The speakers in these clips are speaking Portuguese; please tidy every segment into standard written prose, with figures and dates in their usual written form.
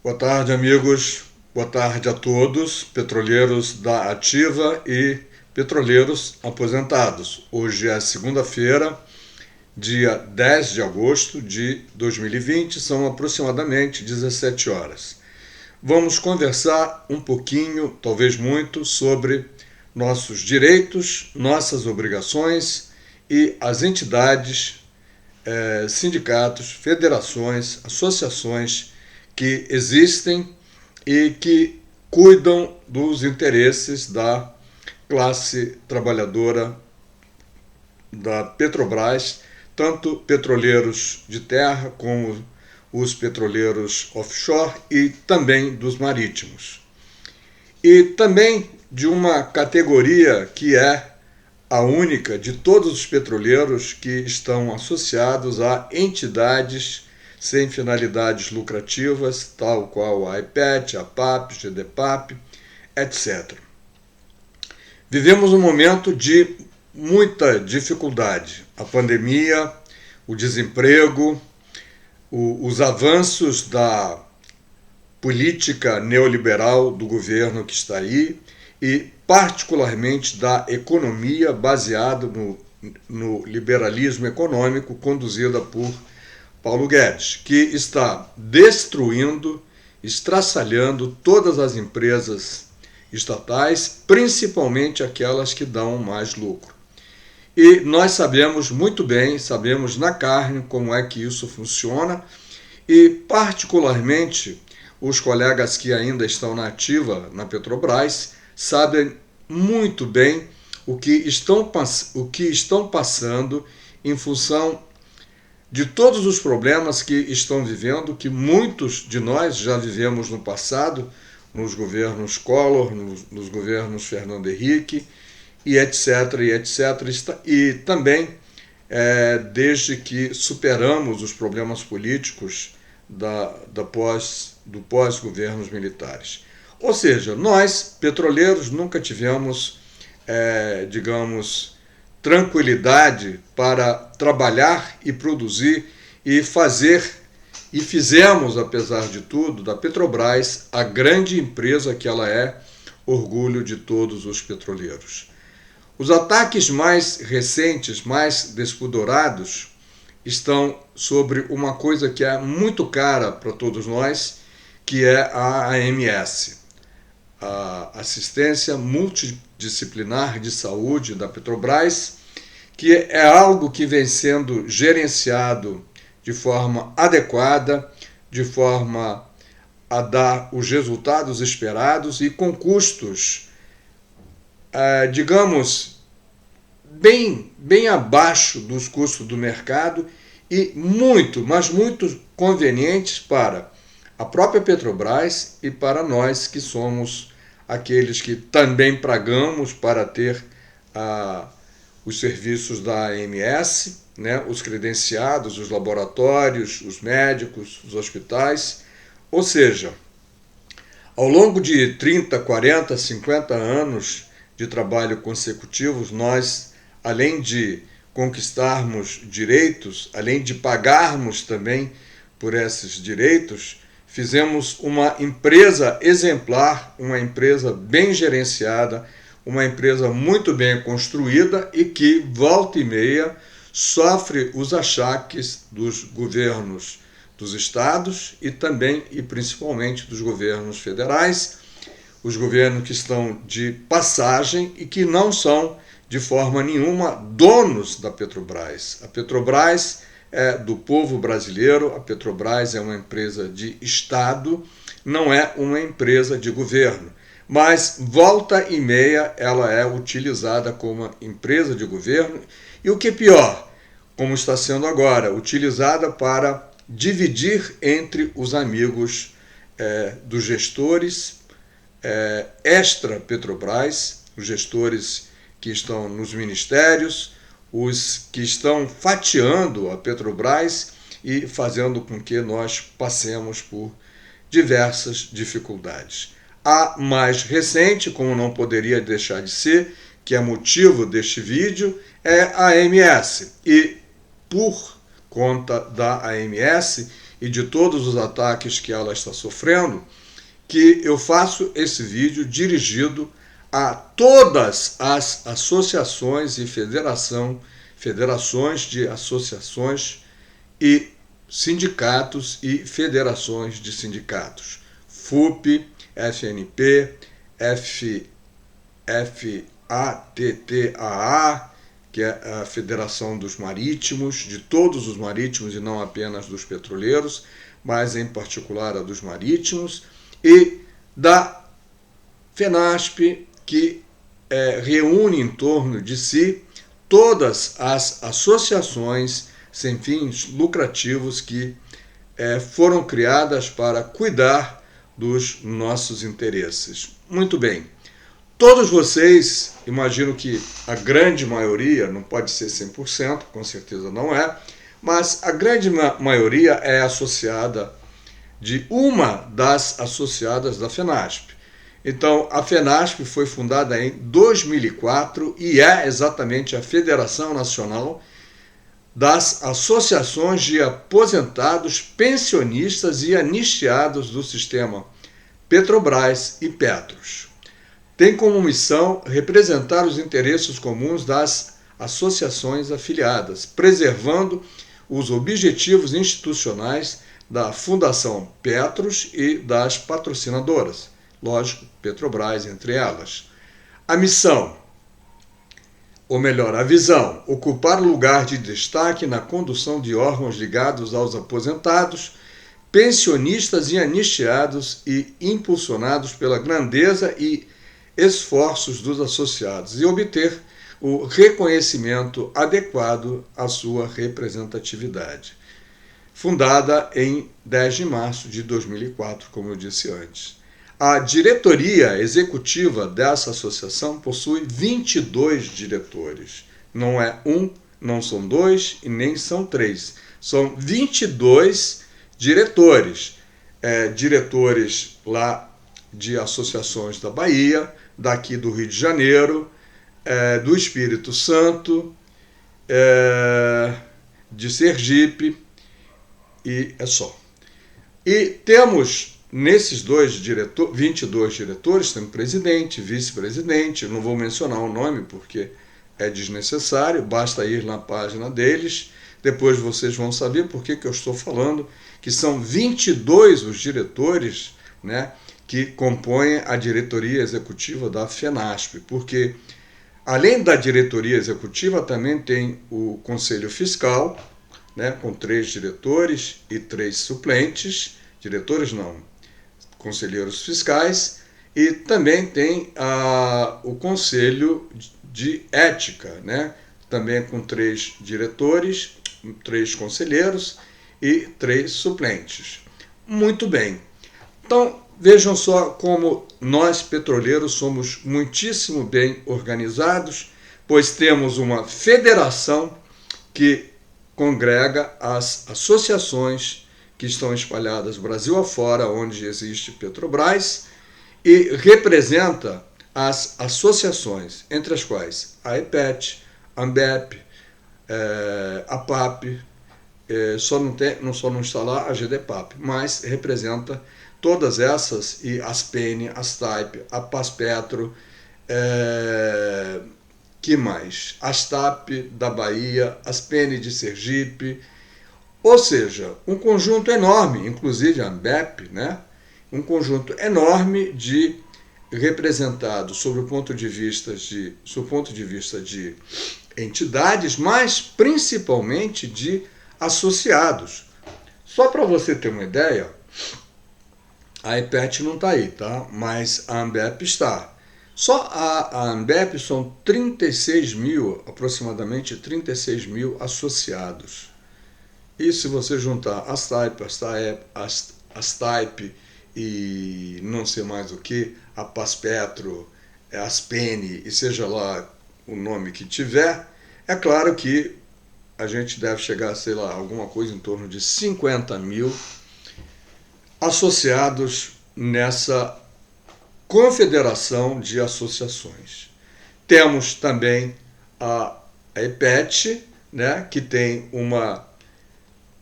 Boa tarde, amigos. Boa tarde a todos, petroleiros da ativa e petroleiros aposentados. Hoje é segunda-feira, dia 10 de agosto de 2020, são aproximadamente 17 horas. Vamos conversar um pouquinho, talvez muito, sobre nossos direitos, nossas obrigações e as entidades, sindicatos, federações, associações que existem e que cuidam dos interesses da classe trabalhadora da Petrobras, tanto petroleiros de terra como os petroleiros offshore e também dos marítimos. E também de uma categoria que é a única de todos os petroleiros que estão associados a entidades sem finalidades lucrativas, tal qual a IPET, a PAP, GDPAP, etc. Vivemos um momento de muita dificuldade. A pandemia, o desemprego, os avanços da política neoliberal do governo que está aí e, particularmente, da economia baseada no liberalismo econômico conduzida por Paulo Guedes, que está destruindo, estraçalhando todas as empresas estatais, principalmente aquelas que dão mais lucro. E nós sabemos muito bem, sabemos na carne como é que isso funciona e, particularmente, os colegas que ainda estão na ativa na Petrobras sabem muito bem o que estão passando em função de todos os problemas que estão vivendo, que muitos de nós já vivemos no passado, nos governos Collor, nos governos Fernando Henrique, e etc, e etc. E também desde que superamos os problemas políticos do pós-governos militares. Ou seja, nós, petroleiros, nunca tivemos, digamos, tranquilidade para trabalhar e produzir e fazer, e fizemos, apesar de tudo, da Petrobras a grande empresa que ela é, orgulho de todos os petroleiros. Os ataques mais recentes, mais despudorados, estão sobre uma coisa que é muito cara para todos nós, que é a AMS, a Assistência Multidisciplinar de Saúde da Petrobras, que é algo que vem sendo gerenciado de forma adequada, de forma a dar os resultados esperados e com custos, digamos, bem abaixo dos custos do mercado e muito, mas muito convenientes para a própria Petrobras e para nós que somos aqueles que também pagamos para ter os serviços da AMS, né, os credenciados, os laboratórios, os médicos, os hospitais. Ou seja, ao longo de 30, 40, 50 anos de trabalho consecutivos, nós, além de conquistarmos direitos, além de pagarmos também por esses direitos, fizemos uma empresa exemplar, uma empresa bem gerenciada, uma empresa muito bem construída e que, volta e meia, sofre os achaques dos governos dos estados e também e principalmente dos governos federais, os governos que estão de passagem e que não são de forma nenhuma donos da Petrobras. A Petrobras é do povo brasileiro, a Petrobras é uma empresa de Estado, não é uma empresa de governo. Mas, volta e meia, ela é utilizada como uma empresa de governo e, o que é pior, como está sendo agora, utilizada para dividir entre os amigos dos gestores extra-Petrobras, os gestores que estão nos ministérios, os que estão fatiando a Petrobras e fazendo com que nós passemos por diversas dificuldades. A mais recente, como não poderia deixar de ser, que é motivo deste vídeo, é a AMS. E por conta da AMS e de todos os ataques que ela está sofrendo, que eu faço esse vídeo dirigido a todas as associações e federações de associações e sindicatos e federações de sindicatos, FUP, FNP, FATTAA, que é a Federação dos Marítimos, de todos os marítimos e não apenas dos petroleiros, mas em particular a dos marítimos, e da FENASP, que reúne em torno de si todas as associações sem fins lucrativos que foram criadas para cuidar dos nossos interesses. Muito bem. Todos vocês, imagino que a grande maioria, não pode ser 100%, com certeza não é, mas a grande maioria é associada de uma das associadas da FENASP. Então, a FENASP foi fundada em 2004 e é exatamente a Federação Nacional das Associações de Aposentados, Pensionistas e Anistiados do Sistema Petrobras e Petros. Tem como missão representar os interesses comuns das associações afiliadas, preservando os objetivos institucionais da Fundação Petros e das patrocinadoras, lógico, Petrobras entre elas. A missão, ou melhor, a visão, ocupar lugar de destaque na condução de órgãos ligados aos aposentados, pensionistas e anistiados e impulsionados pela grandeza e esforços dos associados e obter o reconhecimento adequado à sua representatividade. Fundada em 10 de março de 2004, como eu disse antes. A diretoria executiva dessa associação possui 22 diretores. Não é um, não são dois e nem são três. São 22 diretores. Diretores lá de associações da Bahia, daqui do Rio de Janeiro, do Espírito Santo, de Sergipe, e é só. E temos nesses 22 diretores, tem presidente, vice-presidente, não vou mencionar o nome porque é desnecessário, basta ir na página deles, depois vocês vão saber por que eu estou falando, que são 22 os diretores, né, que compõem a diretoria executiva da FENASP, porque além da diretoria executiva também tem o Conselho Fiscal, né, com 3 diretores e 3 suplentes, diretores não, conselheiros fiscais, e também tem o Conselho de Ética, né, também com 3 diretores, 3 conselheiros e 3 suplentes. Muito bem. Então, vejam só como nós, petroleiros, somos muitíssimo bem organizados, pois temos uma federação que congrega as associações que estão espalhadas Brasil afora, onde existe Petrobras, e representa as associações, entre as quais a EPET, a ANBEP, a PAP, só não está lá a GDPAP, mas representa todas essas, e a ASPEN, a STAIP, a Paspetro, que mais? A STAP da Bahia, a ASPEN de Sergipe, ou seja, um conjunto enorme, inclusive a ANBEP, né? Um conjunto enorme de representados sob o ponto de vista de entidades, mas principalmente de associados. Só para você ter uma ideia, a EPET não está aí, tá? Mas a ANBEP está. Só a ANBEP são 36 mil, aproximadamente 36 mil associados. E se você juntar a STAIP e não sei mais o que, a Paspetro, a ASPEN e seja lá o nome que tiver, é claro que a gente deve chegar, sei lá, alguma coisa em torno de 50 mil associados nessa confederação de associações. Temos também a EPET, né, que tem uma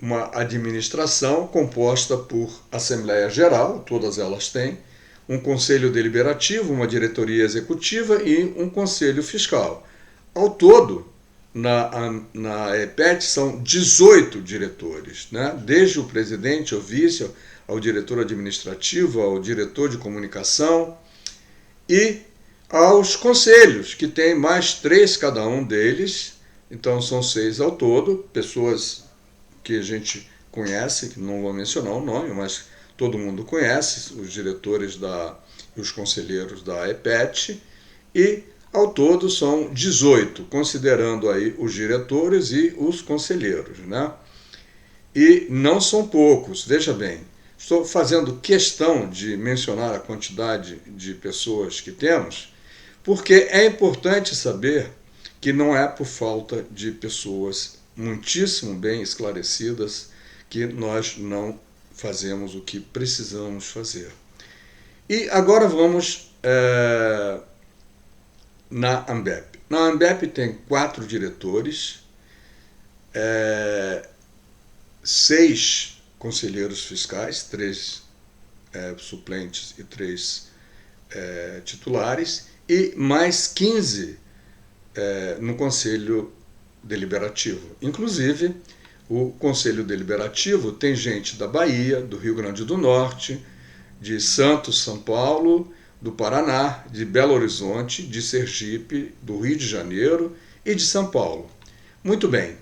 uma administração composta por Assembleia Geral, todas elas têm, um conselho deliberativo, uma diretoria executiva e um conselho fiscal. Ao todo, na EPET são 18 diretores, né? Desde o presidente, ao vice, ao diretor administrativo, ao diretor de comunicação e aos conselhos, que tem mais 3 cada um deles, então são 6 ao todo, pessoas que a gente conhece, que não vou mencionar o nome, mas todo mundo conhece, os diretores e os conselheiros da EPET, e ao todo são 18, considerando aí os diretores e os conselheiros, né? E não são poucos, veja bem, estou fazendo questão de mencionar a quantidade de pessoas que temos, porque é importante saber que não é por falta de pessoas muitíssimo bem esclarecidas que nós não fazemos o que precisamos fazer. E agora vamos na ANBEP. Na ANBEP tem 4 diretores, 6 conselheiros fiscais, 3 suplentes e 3 titulares, e mais 15 no Conselho Deliberativo. Inclusive, o Conselho Deliberativo tem gente da Bahia, do Rio Grande do Norte, de Santos, São Paulo, do Paraná, de Belo Horizonte, de Sergipe, do Rio de Janeiro e de São Paulo. Muito bem.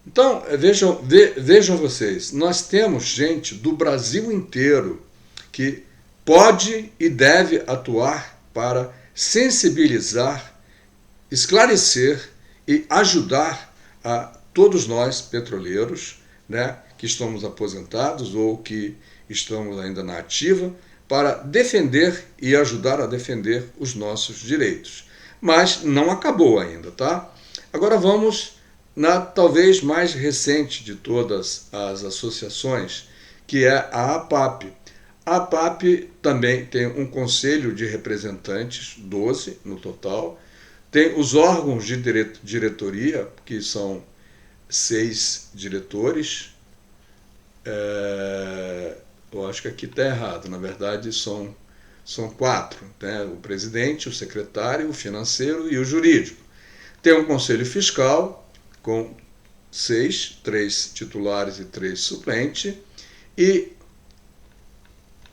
Então, vejam vocês, nós temos gente do Brasil inteiro que pode e deve atuar para sensibilizar, esclarecer e ajudar a todos nós petroleiros, né, que estamos aposentados ou que estamos ainda na ativa, para defender e ajudar a defender os nossos direitos. Mas não acabou ainda, tá? Agora vamos na talvez mais recente de todas as associações, que é a APAP. A APAP também tem um conselho de representantes, 12 no total, tem os órgãos de diretoria, que são 6 diretores. Eu acho que aqui está errado, na verdade são 4, né? O presidente, o secretário, o financeiro e o jurídico. Tem um conselho fiscal com 6, 3 titulares e 3 suplentes, e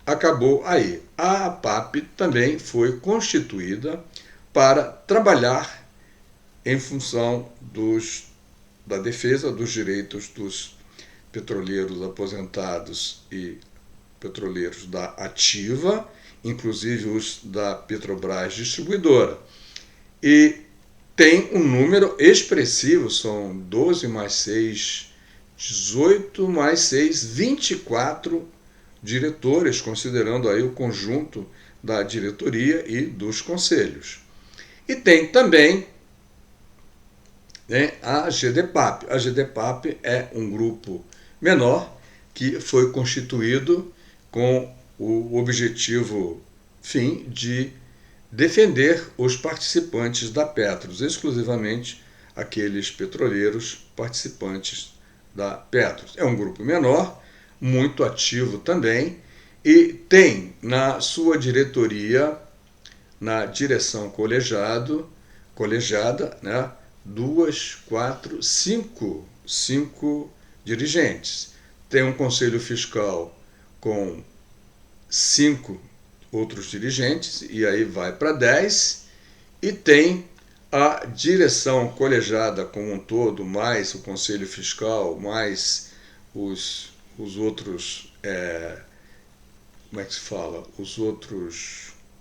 acabou aí. A APAP também foi constituída para trabalhar em função da defesa dos direitos dos petroleiros aposentados e petroleiros da ativa, inclusive os da Petrobras Distribuidora. E tem um número expressivo, são 12 mais 6, 18 mais 6, 24 diretores, considerando aí o conjunto da diretoria e dos conselhos. E tem também, né, a GDPAP. A GDPAP é um grupo menor que foi constituído com o objetivo fim de defender os participantes da Petros, exclusivamente aqueles petroleiros participantes da Petros. É um grupo menor, muito ativo também, e tem na sua diretoria, na direção colegiada, né, 2, 4, 5 dirigentes. Tem um conselho fiscal com 5 outros dirigentes, e aí vai para 10, e tem a direção colegiada como um todo, mais o conselho fiscal, mais os outros, como é que se fala?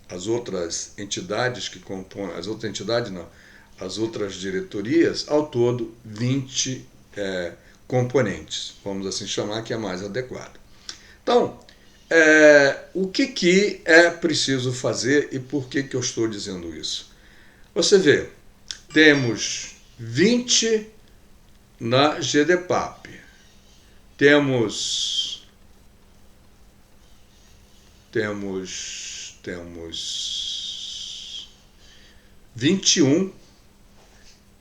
As outras entidades que compõem, as outras diretorias, ao todo 20 componentes, vamos assim chamar, que é mais adequado. Então, o que é preciso fazer e por que eu estou dizendo isso? Você vê, temos 20 na GDPAP, temos 21,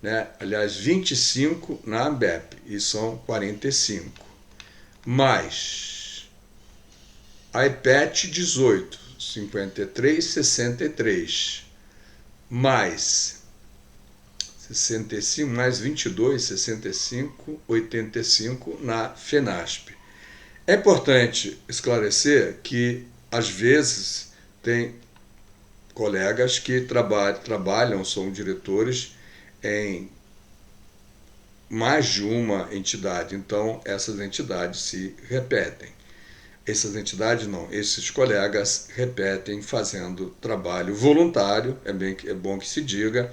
né? Aliás, 25 na ANBEP, e são 45. mais IPET 18, 53,63, mais 65, mais 22, 65, 85 na FENASP. É importante esclarecer que, às vezes, tem colegas que trabalham, são diretores em mais de uma entidade, então essas entidades se repetem. Esses colegas repetem fazendo trabalho voluntário, é bom que se diga,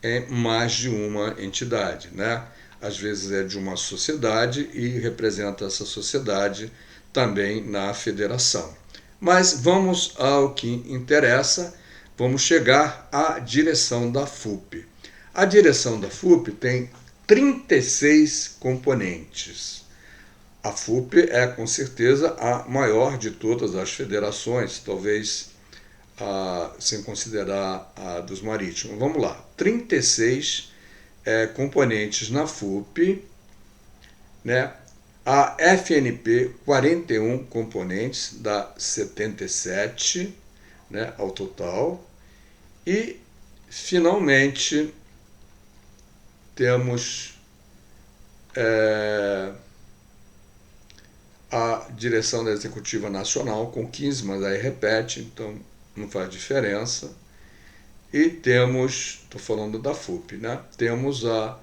em mais de uma entidade, né? Às vezes é de uma sociedade e representa essa sociedade também na federação. Mas vamos ao que interessa, vamos chegar à direção da FUP. A direção da FUP tem 36 componentes. A FUP é, com certeza, a maior de todas as federações, talvez sem considerar a dos marítimos. Vamos lá, 36 componentes na FUP, né? A FNP, 41 componentes, dá 77, né, ao total. E, finalmente, temos a direção da Executiva Nacional com 15, mas aí repete, então não faz diferença. E temos, estou falando da FUP, né? Temos a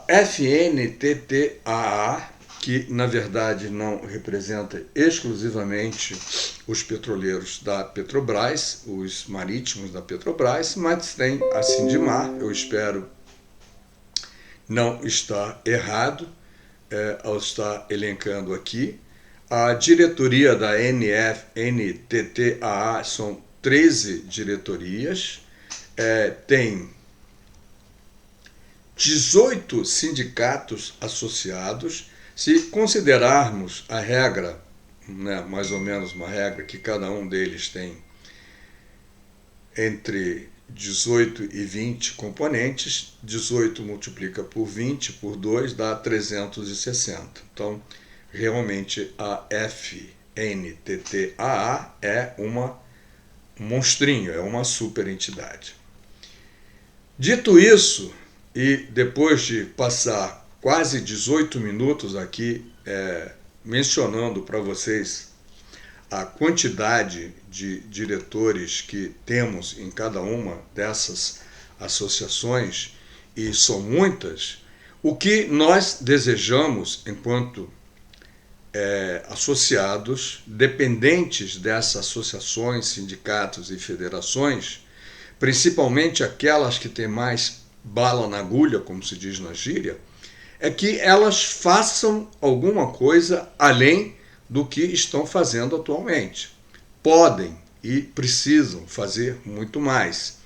FNTTAA, que na verdade não representa exclusivamente os petroleiros da Petrobras, os marítimos da Petrobras, mas tem a Sindimar, eu espero não estar errado ao estar elencando aqui. A diretoria da NTTAA são 13 diretorias, tem 18 sindicatos associados. Se considerarmos a regra, né, mais ou menos uma regra que cada um deles tem entre 18 e 20 componentes, 18 multiplica por 20 por 2 dá 360. Então, realmente a FNTTAA é um monstrinho, é uma super entidade. Dito isso, e depois de passar quase 18 minutos aqui mencionando para vocês a quantidade de diretores que temos em cada uma dessas associações, e são muitas, o que nós desejamos enquanto associados, dependentes dessas associações, sindicatos e federações, principalmente aquelas que têm mais bala na agulha, como se diz na gíria, é que elas façam alguma coisa além do que estão fazendo atualmente. Podem e precisam fazer muito mais.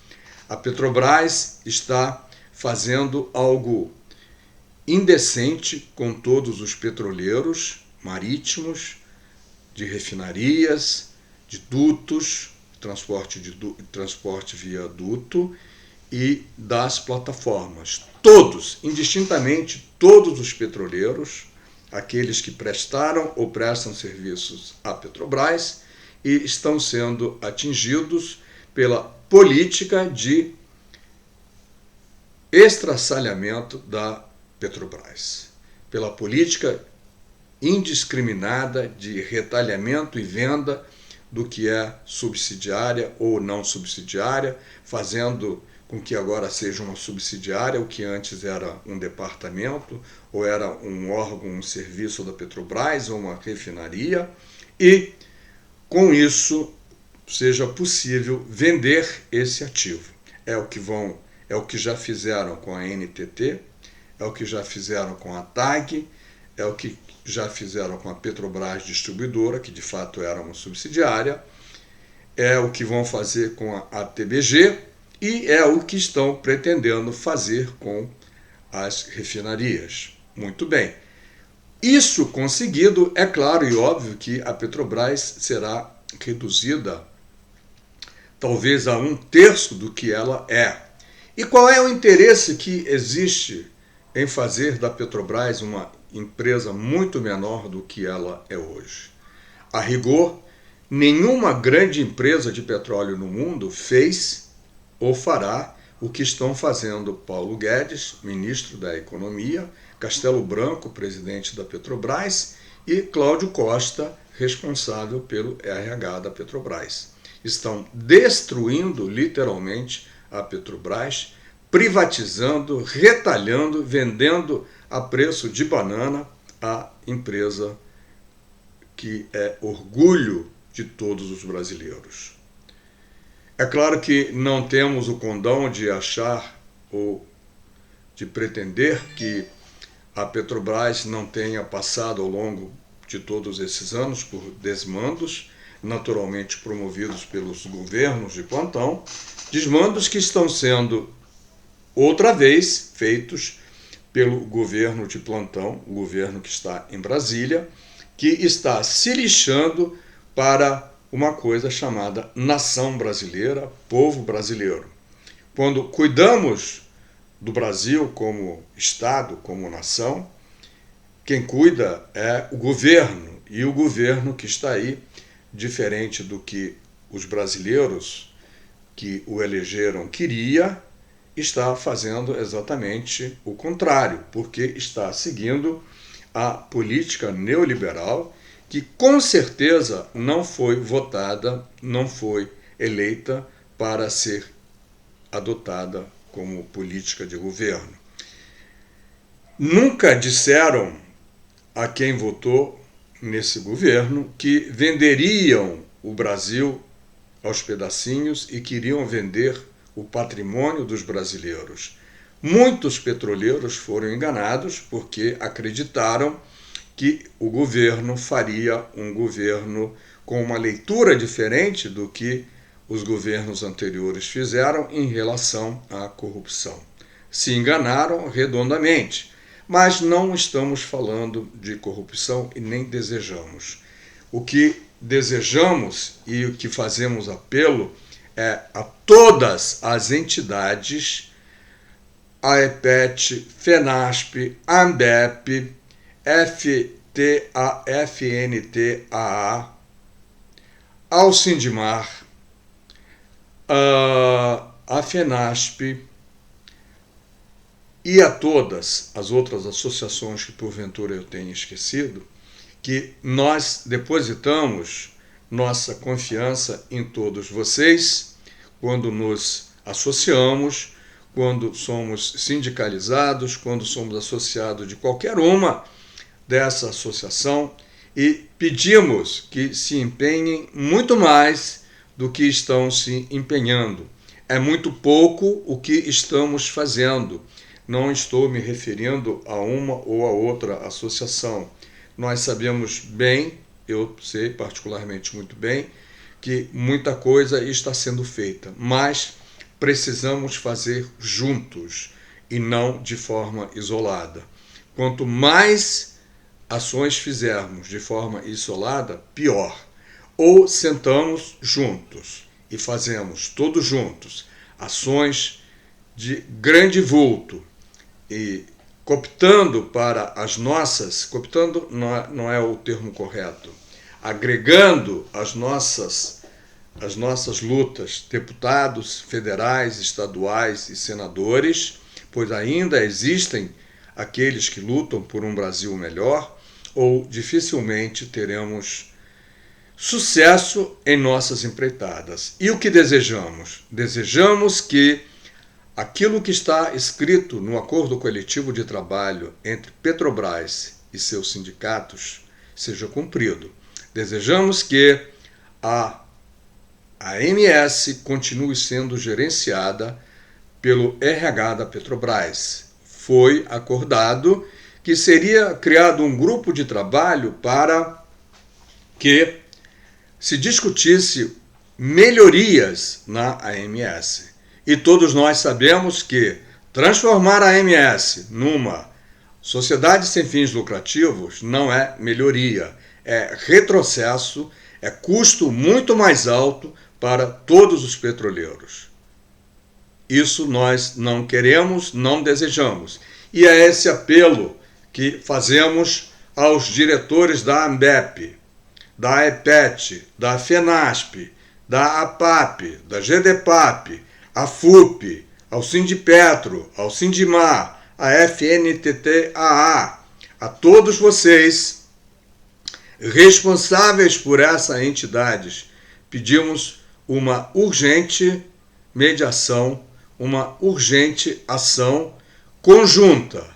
A Petrobras está fazendo algo indecente com todos os petroleiros marítimos, de refinarias, de dutos, transporte via duto e das plataformas. Todos, indistintamente, todos os petroleiros, aqueles que prestaram ou prestam serviços à Petrobras, e estão sendo atingidos pela política de estraçalhamento da Petrobras, pela política indiscriminada de retalhamento e venda do que é subsidiária ou não subsidiária, fazendo com que agora seja uma subsidiária, o que antes era um departamento, ou era um órgão, um serviço da Petrobras, ou uma refinaria, e com isso seja possível vender esse ativo. É o que já fizeram com a NTT, é o que já fizeram com a TAG, é o que já fizeram com a Petrobras Distribuidora, que de fato era uma subsidiária, é o que vão fazer com a TBG e é o que estão pretendendo fazer com as refinarias. Muito bem. Isso conseguido, é claro e óbvio que a Petrobras será reduzida talvez a 1/3 do que ela é. E qual é o interesse que existe em fazer da Petrobras uma empresa muito menor do que ela é hoje. A rigor, nenhuma grande empresa de petróleo no mundo fez ou fará o que estão fazendo Paulo Guedes, ministro da Economia, Castelo Branco, presidente da Petrobras, e Cláudio Costa, responsável pelo RH da Petrobras. Estão destruindo literalmente a Petrobras, privatizando, retalhando, vendendo a preço de banana a empresa que é orgulho de todos os brasileiros. É claro que não temos o condão de achar ou de pretender que a Petrobras não tenha passado ao longo de todos esses anos por desmandos, naturalmente promovidos pelos governos de plantão, desmandos que estão sendo outra vez feitos pelo governo de plantão, o governo que está em Brasília, que está se lixando para uma coisa chamada nação brasileira, povo brasileiro. Quando cuidamos do Brasil como Estado, como nação, quem cuida é o governo, e o governo que está aí, diferente do que os brasileiros que o elegeram queria, está fazendo exatamente o contrário, porque está seguindo a política neoliberal que com certeza não foi votada, não foi eleita para ser adotada como política de governo. Nunca disseram a quem votou nesse governo que venderiam o Brasil aos pedacinhos e queriam vender o patrimônio dos brasileiros. Muitos petroleiros foram enganados porque acreditaram que o governo faria um governo com uma leitura diferente do que os governos anteriores fizeram em relação à corrupção. Se enganaram redondamente, mas não estamos falando de corrupção e nem desejamos. O que desejamos e o que fazemos apelo é a todas as entidades, a EPET, FENASP, ANDEP, FNTAA, ao Sindimar, a FENASP e a todas as outras associações que porventura eu tenha esquecido, que nós depositamos nossa confiança em todos vocês quando nos associamos, quando somos sindicalizados, quando somos associados de qualquer uma dessa associação, e pedimos que se empenhem muito mais do que estão se empenhando. É muito pouco o que estamos fazendo. Não estou me referindo a uma ou a outra associação. Nós sabemos bem, eu sei particularmente muito bem, que muita coisa está sendo feita, mas precisamos fazer juntos e não de forma isolada. Quanto mais ações fizermos de forma isolada, pior. Ou sentamos juntos e fazemos todos juntos ações de grande vulto e cooptando para as nossas, cooptando não é o termo correto, agregando as nossas lutas, deputados federais, estaduais e senadores, pois ainda existem aqueles que lutam por um Brasil melhor, ou dificilmente teremos sucesso em nossas empreitadas. E o que desejamos? Desejamos que aquilo que está escrito no acordo coletivo de trabalho entre Petrobras e seus sindicatos seja cumprido. Desejamos que a AMS continue sendo gerenciada pelo RH da Petrobras. Foi acordado que seria criado um grupo de trabalho para que se discutisse melhorias na AMS. E todos nós sabemos que transformar a AMS numa sociedade sem fins lucrativos não é melhoria, é retrocesso, é custo muito mais alto para todos os petroleiros. Isso nós não queremos, não desejamos. E é esse apelo que fazemos aos diretores da ANBEP, da AEPET, da FENASP, da APAP, da GDPAP, a FUP, ao Sindipetro, ao Sindimar, a FNTT-AA, a todos vocês responsáveis por essas entidades, pedimos uma urgente mediação, uma urgente ação conjunta,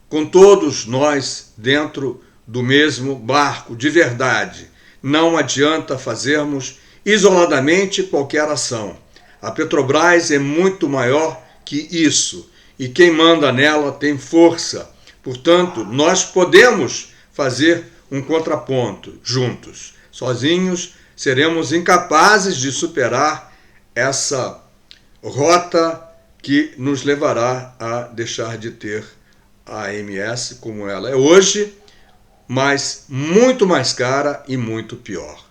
com todos nós dentro do mesmo barco, de verdade. Não adianta fazermos isoladamente qualquer ação. A Petrobras é muito maior que isso, e quem manda nela tem força. Portanto, nós podemos fazer um contraponto juntos. Sozinhos, seremos incapazes de superar essa rota que nos levará a deixar de ter a AMS como ela é hoje, mas muito mais cara e muito pior.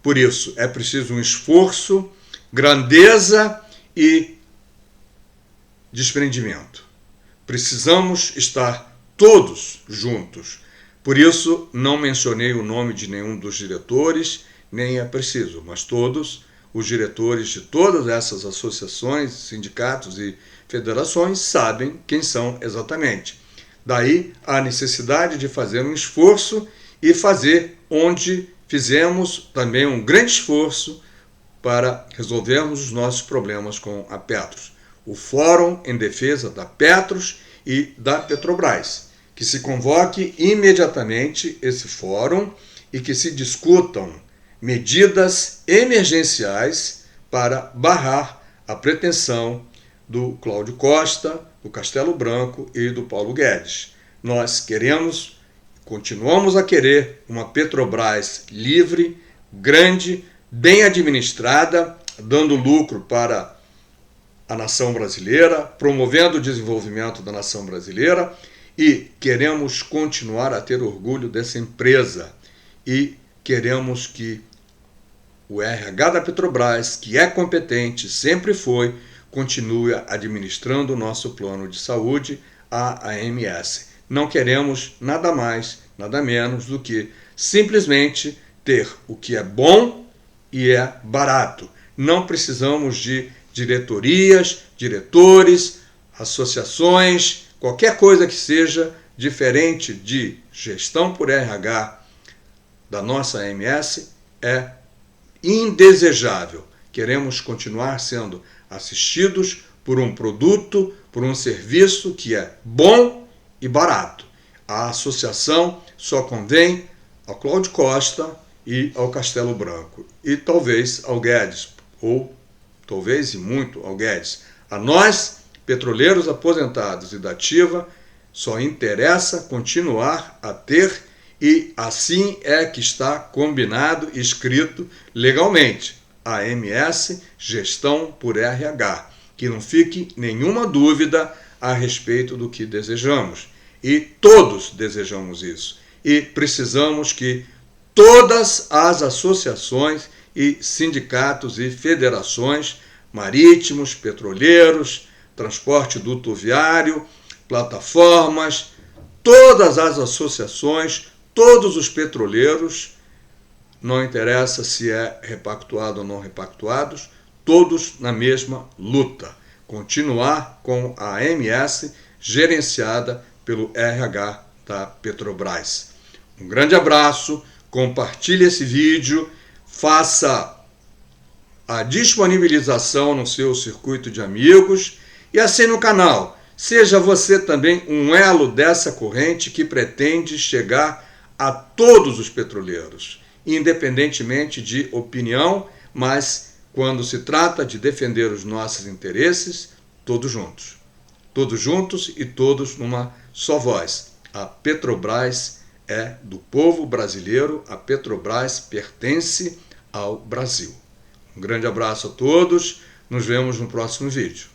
Por isso, é preciso um esforço, grandeza e desprendimento. Precisamos estar todos juntos. Por isso, não mencionei o nome de nenhum dos diretores, nem é preciso, mas todos os diretores de todas essas associações, sindicatos e federações sabem quem são exatamente. Daí a necessidade de fazer um esforço e fazer onde fizemos também um grande esforço para resolvermos os nossos problemas com a Petros. O Fórum em Defesa da Petros e da Petrobras. Que se convoque imediatamente esse fórum e que se discutam medidas emergenciais para barrar a pretensão do Cláudio Costa, do Castelo Branco e do Paulo Guedes. Nós queremos, continuamos a querer, uma Petrobras livre, grande, bem administrada, dando lucro para a nação brasileira, promovendo o desenvolvimento da nação brasileira, e queremos continuar a ter orgulho dessa empresa. E queremos que o RH da Petrobras, que é competente, sempre foi, continue administrando o nosso plano de saúde, a AMS. Não queremos nada mais, nada menos do que simplesmente ter o que é bom e é barato. Não precisamos de diretorias, diretores, associações, qualquer coisa que seja diferente de gestão por RH da nossa AMS é indesejável. Queremos continuar sendo assistidos por um produto, por um serviço que é bom e barato. A associação só convém ao Cláudio Costa e ao Castelo Branco, e talvez ao Guedes, ou talvez e muito ao Guedes. A nós, petroleiros aposentados e da ativa, só interessa continuar a ter, e assim é que está combinado e escrito legalmente. AMS, gestão por RH. Que não fique nenhuma dúvida a respeito do que desejamos. E todos desejamos isso. E precisamos que todas as associações e sindicatos e federações marítimos, petroleiros, transporte dutoviário, plataformas, todas as associações, todos os petroleiros, não interessa se é repactuado ou não repactuados, todos na mesma luta. Continuar com a AMS gerenciada pelo RH da Petrobras. Um grande abraço, compartilhe esse vídeo, faça a disponibilização no seu circuito de amigos e assine o canal. Seja você também um elo dessa corrente que pretende chegar a todos os petroleiros, independentemente de opinião, mas quando se trata de defender os nossos interesses, todos juntos e todos numa só voz. A Petrobras é do povo brasileiro, a Petrobras pertence ao Brasil. Um grande abraço a todos, nos vemos no próximo vídeo.